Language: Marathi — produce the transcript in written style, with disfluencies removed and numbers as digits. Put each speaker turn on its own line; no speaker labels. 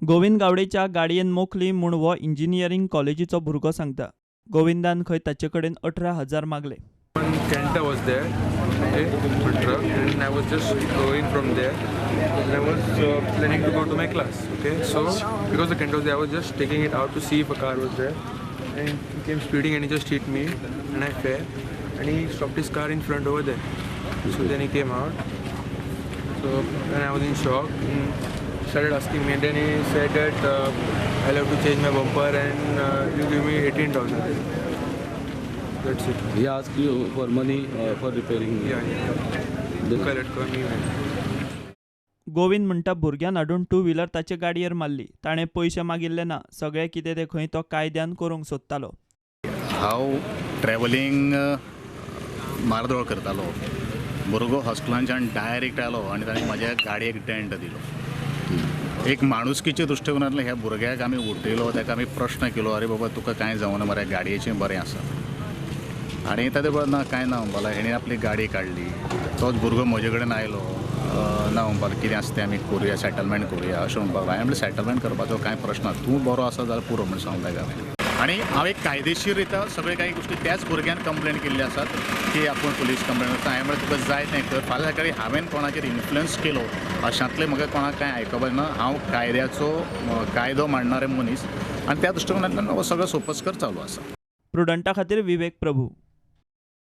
गोविंद गावडेच्या गाडयेन मोखली म्हूण हो इंजिनियरींग कॉलेजीचो भुरगो सांगता। गोविंदान खंय ताचे कडेन 18,000 मागले।
One Kenta was there, okay, with truck, and I was just going from there. And I was planning to go to my class, okay. So because the Kenta was there, I was just taking it out to see if a car was there, and he came speeding and he just hit me, and I fell, and he stopped his car in front over there. So then he came out. So then I was in shock. And started asking me, and then he said that I'll have to change my bumper, and you give me 18,000. That's it.
He asked you for money for repairing.
Yeah. Correct.
Govind म्हणटा भुरग्यान हाडून टू व्हीलर ताचे गाडयेर मारली। ताणें पयशे मागिल्ले ना, सगळें कितें तें खंय तो कायद्यान करूंक सोदतालो।
हांव ट्रॅव्हलिंग मारदोळ करतालो। भुरगो हॉस्टेलांच्यान डायरेक्ट आयलो आनी ताणें म्हाज्या गाडयेक डेंट दिलो। एक माणुसकीच्या दृश्टिकोनांतल्यान ह्या भुरग्याक आमी उठयलो, ताका आमी प्रश्न केलो, अरे बाबा तुका कांय जावना मरे, गाडयेचें बरें आसा। आनी ताचे बरोबर ना कांय ना म्हणपाक हेणें आपली गाडी काडली। तोच भुरगो म्हजे कडेन आयलो, ना म्हणपाक कितें आसा तें आमी करुया, सेटलमेंट करुया अशें म्हणपाक हांवें म्हणलें सेटलमेंट करपाचो कांय प्रश्न ना, तूं बरो आसा जाल्यार पुरो म्हण सांगलें हांवें। आनी हांव एक कायदेशीर रित्या सगळे काही गोश्टी त्याच भुरग्यान कंप्लेंट केल्ली आसात की आपूण पुलीस कंप्लेंट करता। हांवें म्हणलें तुका जाय तें कर, फाल्यां सकाळीं हांवें कोणाचेर इन्फ्लुयन्स केलो अशांतलें म्हाका कोणाक कांय आयकपाचें ना। हांव कायदो मांडणारे मनीस आनी त्या दृश्टिकोनांतल्यान हो सगळो सोपस्कर चालू आसा।
प्रुडंटा खातीर विवेक प्रभू।